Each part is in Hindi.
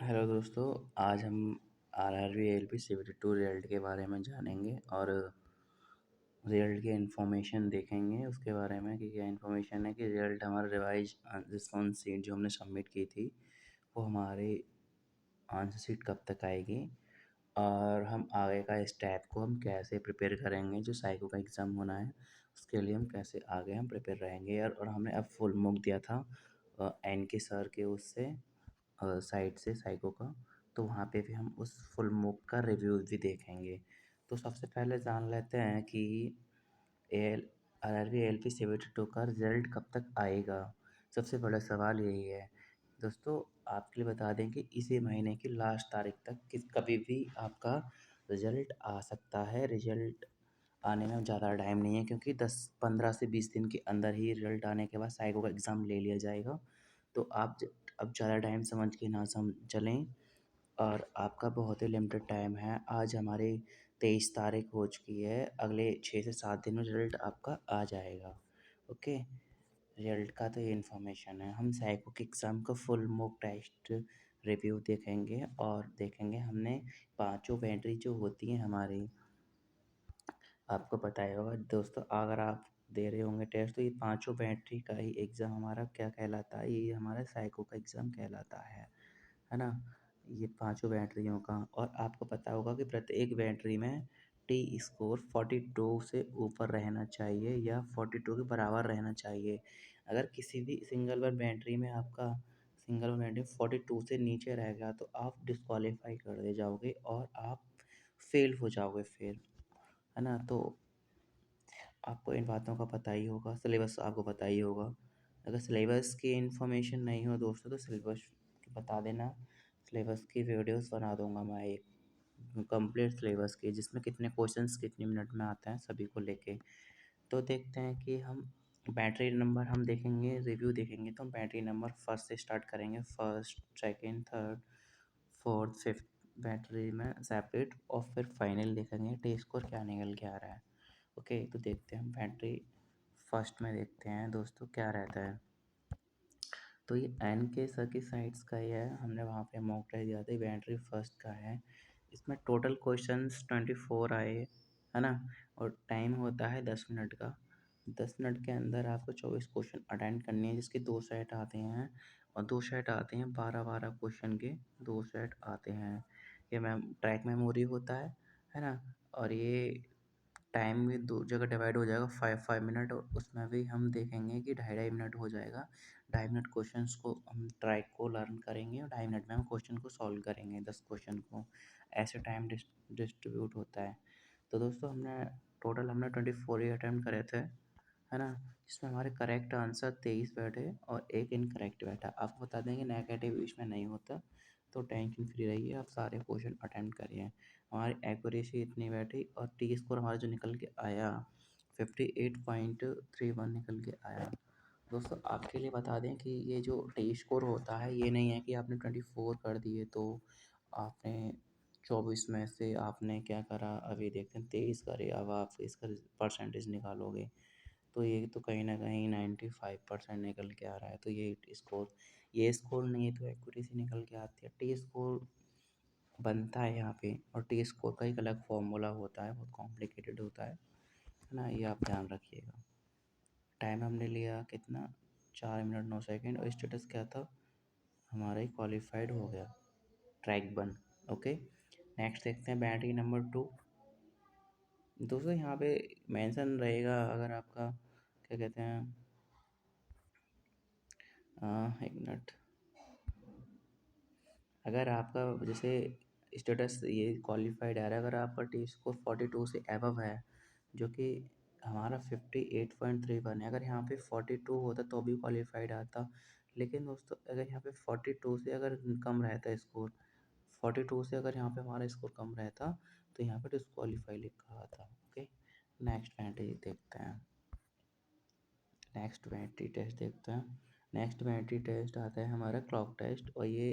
हेलो दोस्तों, आज हम आरआरबी एलपी सीबीटी 2 रिजल्ट के बारे में जानेंगे और रिजल्ट की इन्फॉर्मेशन देखेंगे उसके बारे में कि क्या इन्फॉर्मेशन है कि रिजल्ट हमारा रिवाइज रिस्पॉन्स शीट जो हमने सबमिट की थी वो हमारी आंसर शीट कब तक आएगी और हम आगे का स्टेप को हम कैसे प्रिपेयर करेंगे। जो साइको का एग्ज़ाम होना है उसके लिए हम कैसे आगे हम प्रिपेयर रहेंगे यार। और हमने अब फुल मॉक दिया था एन के सर के उससे साइट से साइको का, तो वहाँ पे भी हम उस फुल मूक का रिव्यू भी देखेंगे। तो सबसे पहले जान लेते हैं कि एल आरआरबी एलपी 72 का रिजल्ट कब तक आएगा। सबसे बड़ा सवाल यही है दोस्तों। आपके लिए बता दें कि इसी महीने की लास्ट तारीख तक कभी भी आपका रिजल्ट आ सकता है। रिजल्ट आने में ज़्यादा टाइम नहीं है क्योंकि 10-15 से 20 दिन के अंदर ही रिजल्ट आने के बाद साइको का एग्ज़ाम ले लिया जाएगा। तो आप अब ज़्यादा टाइम समझ के ना चलें और आपका बहुत ही लिमिटेड टाइम है। आज हमारी 23 तारीख हो चुकी है, अगले 6 से 7 दिन में रिजल्ट आपका आ जाएगा। ओके, रिजल्ट का तो ये इन्फॉर्मेशन है। हम साइको के एग्ज़ाम का फुल मॉक टेस्ट रिव्यू देखेंगे और देखेंगे हमने पाँचों बैटरी जो होती हैं हमारी, आपको पता ही होगा दोस्तों, अगर आप दे रहे होंगे टेस्ट तो ये पाँचों बैटरी का ही एग्ज़ाम हमारा क्या कहलाता है, ये हमारा साइको का एग्ज़ाम कहलाता है ना? ये पाँचों बैटरियों का। और आपको पता होगा कि प्रत्येक बैटरी में टी स्कोर 42 से ऊपर रहना चाहिए या 42 के बराबर रहना चाहिए। अगर किसी भी सिंगल वन बैटरी में आपका सिंगल वन बैटरी 42 से नीचे रह गया तो आप डिस्क्वालीफाई कर दिए जाओगे और आप फेल हो जाओगे फिर, है ना? तो आपको इन बातों का पता ही होगा, सिलेबस आपको पता ही होगा। अगर सिलेबस की इन्फॉर्मेशन नहीं हो दोस्तों तो सिलेबस बता देना। सिलेबस की वीडियोस बना दूंगा मैं एक कंप्लीट सिलेबस की, जिसमें कितने क्वेश्चंस कितने मिनट में आते हैं सभी को लेके। तो देखते हैं कि हम बैटरी नंबर हम देखेंगे, रिव्यू देखेंगे तो हम बैटरी नंबर फर्स्ट से स्टार्ट करेंगे। First, second, third, fourth, fifth battery में सेपरेट और फिर फाइनल देखेंगे टी स्कोर क्या निकल के आ रहा है। ओके, तो देखते हैं बैटरी फर्स्ट में देखते हैं दोस्तों क्या रहता है। तो ये एन के सर की साइट्स का ही है, हमने वहाँ पे मॉक टेस्ट दिया था। बैटरी फर्स्ट का है, इसमें टोटल क्वेश्चंस 24 आए, है ना? और टाइम होता है 10 मिनट का। 10 मिनट के अंदर आपको 24 क्वेश्चन अटेंड करनी है, जिसके 2 सेट आते हैं और 2 सेट आते हैं 12-12 क्वेश्चन के 2 सेट आते हैं। ये ट्रैक मेमोरी होता है ना? और ये टाइम भी दो जगह डिवाइड हो जाएगा 5-5 मिनट, और उसमें भी हम देखेंगे कि 2.5-2.5 मिनट हो जाएगा। 2.5 मिनट क्वेश्चंस को हम ट्रैक को लर्न करेंगे और 2.5 मिनट में हम क्वेश्चन को सॉल्व करेंगे 10 क्वेश्चन को। ऐसे टाइम डिस्ट्रीब्यूट होता है। तो दोस्तों हमने 24 ही अटैम्प्ट करे थे, है ना? जिसमें हमारे करेक्ट आंसर 23 बैठे और एक इनकरेक्ट बैठा। आपको बता दें कि नेगेटिव इसमें नहीं होता, तो टेंशन फ्री रहिए, आप सारे क्वेश्चन अटेम्प्ट करिए। हमारी एक्यूरेसी इतनी बैठी और टी स्कोर हमारा जो निकल के आया 58.31 निकल के आया। दोस्तों आपके लिए बता दें कि ये जो टी स्कोर होता है ये नहीं है कि आपने 24 कर दिए तो आपने 24 में से आपने क्या करा, अभी देखते हैं 23 करे, अब आप इसका परसेंटेज निकालोगे तो ये तो कहीं न कहीं 95% निकल के आ रहा है। तो ये स्कोर नहीं है तो एक्यूरेसी निकल के आती है। टी स्कोर बनता है यहाँ पे और टी स्कोर का एक अलग फॉर्मूला होता है, बहुत कॉम्प्लिकेटेड होता है ना? ये आप ध्यान रखिएगा। टाइम हमने लिया कितना, 4 मिनट 9 सेकंड, और स्टेटस क्या था हमारा, ही क्वालिफाइड हो गया, ट्रैक 1। ओके, नेक्स्ट देखते हैं बैटरी नंबर 2। दोस्तों यहाँ पे मेंशन रहेगा, अगर आपका क्या कहते हैं, एक मिनट, अगर आपका जैसे स्टेटस ये क्वालिफाइड आ रहा है, अगर आपका टी स्कोर 42 से एबव है, जो कि हमारा 58.31 है। अगर यहाँ पे 42 होता तो भी क्वालिफाइड आता, लेकिन दोस्तों अगर यहाँ पे 42 से अगर कम रहता स्कोर, 42 से अगर यहाँ पे हमारा स्कोर कम रहता तो यहाँ पे डिस्क्वालीफाई लिखा आता। ओके, नेक्स्ट बैटरी देखते हैं। नेक्स्ट बैटरी टेस्ट देखते हैं। नेक्स्ट बैटरी टेस्ट आता है हमारा क्लॉक टेस्ट, और ये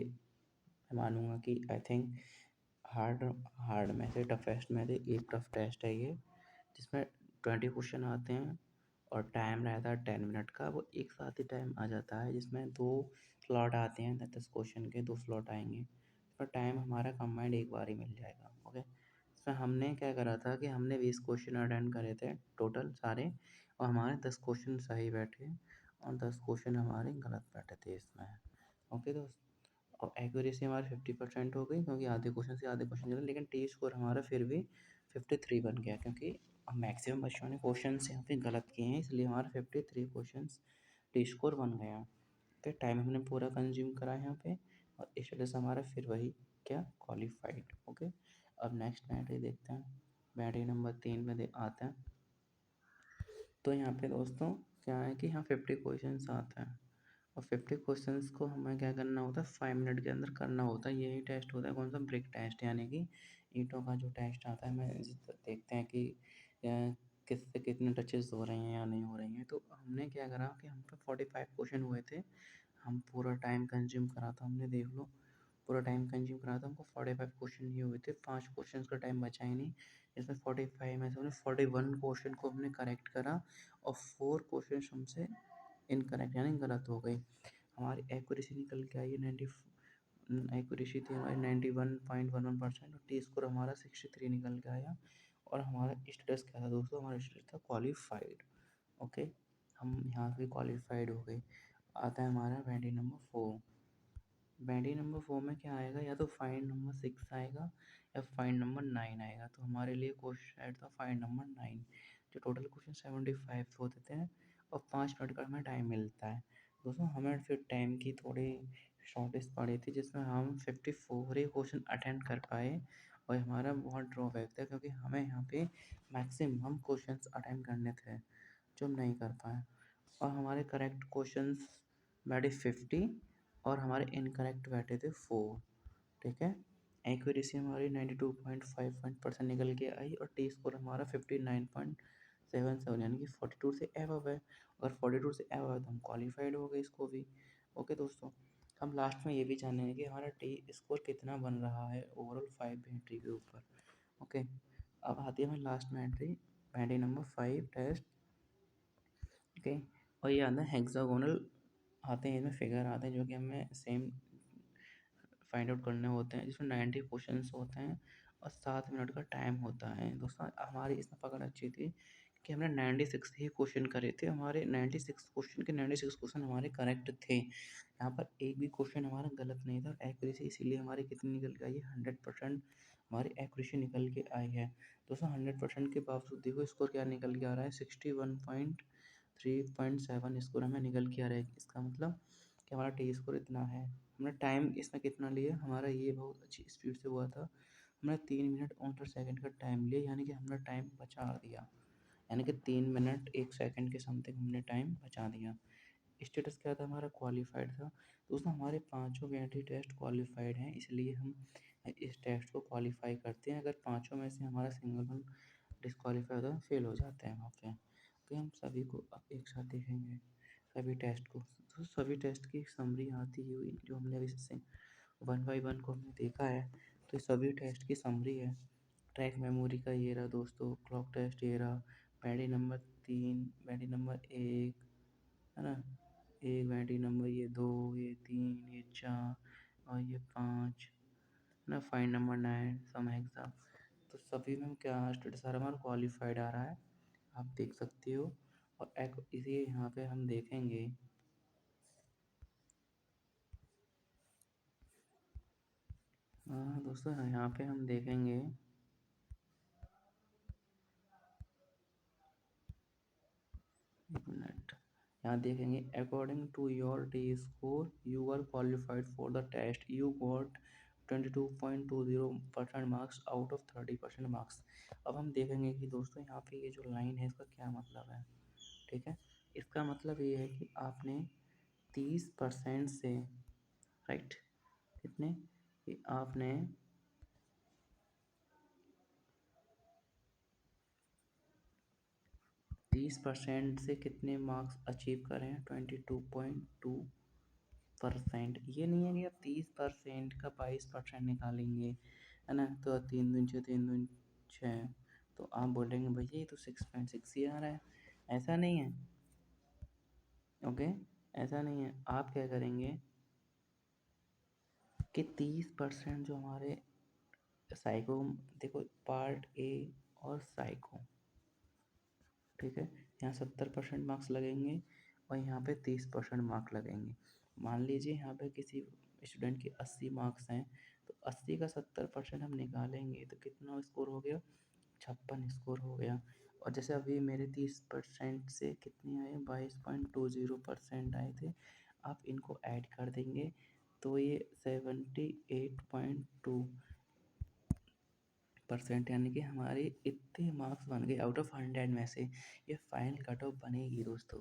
मैं मानूंगा कि आई थिंक हार्ड हार्ड में से टफेस्ट में से एक टफ टेस्ट है ये, जिसमें 20 क्वेश्चन आते हैं और टाइम रहता है 10 मिनट का। वो एक साथ ही टाइम आ जाता है, जिसमें 2 स्लॉट आते हैं, 10 क्वेश्चन के 2 स्लॉट आएंगे। उसका टाइम हमारा कंबाइंड एक बार ही मिल जाएगा। ओके, इसमें हमने क्या करा था कि हमने 20 क्वेश्चन अटेंड करे थे टोटल सारे, और हमारे 10 क्वेश्चन सही बैठे और 10 क्वेश्चन हमारे गलत बैठे थे इसमें। ओके दोस्त, और एक्यूरेसी हमारी 50% हो गई क्योंकि आधे क्वेश्चन से आधे क्वेश्चन गलत, लेकिन टी स्कोर हमारा फिर भी 53 बन गया क्योंकि मैक्सिमम बच्चों ने क्वेश्चन यहाँ पे गलत किए हैं, इसलिए हमारा 53 क्वेश्चन टी स्कोर बन गया। तो टाइम हमने पूरा कंज्यूम करा है यहाँ पे, और इस वजह से हमारा फिर वही क्या क्वालिफाइड। ओके, अब नेक्स्ट बैटरी देखते हैं, बैटरी नंबर 3 में आते हैं। तो यहाँ पे दोस्तों क्या है कि यहाँ 50 क्वेश्चंस आते हैं, और 50 क्वेश्चंस को हमें क्या करना होता है, 5 मिनट के अंदर करना होता है। यही टेस्ट होता है कौन सा, ब्रिक टेस्ट, यानी कि ईंटों का जो टेस्ट आता है। हमें देखते हैं कि किससे कितने टचेस हो रहे हैं या नहीं हो रही हैं। तो हमने क्या करा कि हम पे 45 क्वेश्चन हुए थे, हम पूरा टाइम कंज्यूम करा था, हमने देख लो पूरा टाइम कंज्यूम करा था, हमको 45 क्वेश्चन ही हुए थे, 5 क्वेश्चन का टाइम बचा ही नहीं। इसमें 45 में से हमने 41 क्वेश्चन को हमने करेक्ट करा, और 4 क्वेश्चन हमसे इनकरेक्ट यानी गलत हो गई। हमारी एक्यूरेसी निकल के आई है 90, एक्यूरेसी थी हमारी 91.11%, और टी स्कोर हमारा 63 निकल के आया। और हमारा स्टेटस क्या था दोस्तों, हमारा स्टेटस था क्वालिफाइड। ओके, हम यहाँ से क्वालिफाइड हो गए। आता है हमारा बैंडी नंबर 4। बैंडी नंबर 4 में क्या आएगा, या तो फाइंड नंबर 6 आएगा या फाइंड नंबर 9 आएगा। तो हमारे लिए क्वेश्चन था फाइंड नंबर 9, जो टोटल क्वेश्चन 75 होते थे, और 5 मिनट का हमें टाइम मिलता है। दोस्तों हमें फिर टाइम की थोड़ी शॉर्टेज पड़ी थी, जिसमें हम 54 ही क्वेश्चन अटेंड कर पाए, और हमारा बहुत ड्रॉबैक था क्योंकि हमें यहाँ पे मैक्सिमम क्वेश्चंस अटेंड करने थे जो हम नहीं कर पाए। और हमारे करेक्ट क्वेश्चंस बैठे 50, और हमारे इनकरेक्ट बैठे थे 4। ठीक है, एक्यूरेसी हमारी 92.51% निकल के आई, और टी स्कोर हमारा 59.77 यानी कि 42 से एबव है। अगर 42 से एबव है तो हम क्वालिफाइड हो गए इसको भी। ओके दोस्तों, हम लास्ट में ये भी जानेंगे कि हमारा टी स्कोर कितना बन रहा है ओवरऑल 5 एंट्री के ऊपर। ओके, अब आती है हमारी लास्ट में entry, entry number 5 test. Okay, और ये आता है हेक्सागोनल, आते हैं इसमें फिगर आते हैं जो कि हमें सेम फाइंड आउट करने होते हैं, जिसमें 90 क्वेश्चंस होते हैं और 7 मिनट का टाइम होता है। दोस्तों हमारी इसमें पकड़ अच्छी थी कि हमने 96 ही क्वेश्चन करे थे, हमारे 96 क्वेश्चन के 96 क्वेश्चन हमारे करेक्ट थे। यहाँ पर एक भी क्वेश्चन हमारा गलत नहीं था। एक्यूरेसी इसीलिए हमारी कितनी निकल के आई है, 100% हमारी एक्यूरेसी निकल के आई है। दोस्तों 100% के बावजूद देखो स्कोर क्या निकल के आ रहा है, 61.3.7 स्कोर हमें निकल के आ रहा है। इसका मतलब कि हमारा टी स्कोर इतना है। हमने टाइम इसमें कितना लिया, हमारा ये बहुत अच्छी स्पीड से हुआ था, हमने 3 मिनट 59 सेकंड का टाइम लिया, यानी कि हमने टाइम बचा दिया, यानी कि 3 मिनट 1 सेकंड के समथिंग हमने टाइम बचा दिया। स्टेटस क्या था, हमारा क्वालिफाइड था। दोस्तों हमारे पाँचों एंट्री टेस्ट क्वालिफाइड हैं, इसलिए हम इस टेस्ट को क्वालिफाई करते हैं। अगर पाँचों में से हमारा सिंगल वन डिस्क्वालीफाई होता है, फेल हो जाते हैं वहाँ पे। तो हम सभी को अब एक साथ देखेंगे सभी टेस्ट को। तो सभी टेस्ट की समरी आती हुई जो हमने अभी से 1 बाई 1 को हमने देखा है, तो सभी टेस्ट की समरी है। ट्रैक मेमोरी का ये रहा दोस्तों, क्लॉक टेस्ट ये रहा, बैटरी नंबर 3, बैटरी नंबर 1 है ना, एक बैटरी नंबर ये 2, ये 3, ये 4 और ये 5 है ना, फाइल नंबर 9 सम एग्ज़ाम। तो सभी में क्या स्टेटस आ रहा है, हमारा क्वालिफाइड आ रहा है, आप देख सकते हो। और एक इसी यहाँ पे हम देखेंगे, हाँ दोस्तों यहाँ पे हम देखेंगे, एक मिनट, यहाँ देखेंगे according to your T score you are qualified for the test, you got 22.20% marks out of 30% marks. अब हम देखेंगे कि दोस्तों यहाँ पे ये जो लाइन है इसका क्या मतलब है। ठीक है, इसका मतलब ये है कि आपने 30% से, राइट, कितने, कि आपने 30% से कितने मार्क्स अचीव करें, 22.2%। ये नहीं है कि आप 30% का 22% निकालेंगे, है ना, तो 3 दूनी 6, तो आप बोलेंगे भैया ये तो 6.6 ही आ रहा है। ऐसा नहीं है। ओके, ऐसा नहीं है। आप क्या करेंगे, कि 30% जो हमारे साइको, देखो पार्ट ए और साइको, ठीक है, यहाँ 70% मार्क्स लगेंगे और यहाँ पे 30% मार्क्स लगेंगे। मान लीजिए यहाँ पे किसी स्टूडेंट के 80 मार्क्स हैं, तो 80 का 70% हम निकालेंगे तो कितना स्कोर हो गया, 56 स्कोर हो गया। और जैसे अभी मेरे 30% से कितने आए, 22.20% आए थे, आप इनको ऐड कर देंगे तो ये 78.2% यानी कि हमारे इतने मार्क्स बन गए आउट ऑफ 100 में से। ये फाइनल कट ऑफ बनेगी दोस्तों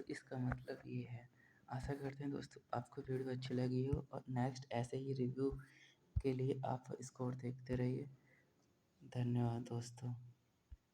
इसका मतलब ये है। आशा करते हैं दोस्तों आपको वीडियो अच्छी लगी हो और नेक्स्ट ऐसे ही रिव्यू के लिए आप स्कोर देखते रहिए। धन्यवाद दोस्तों।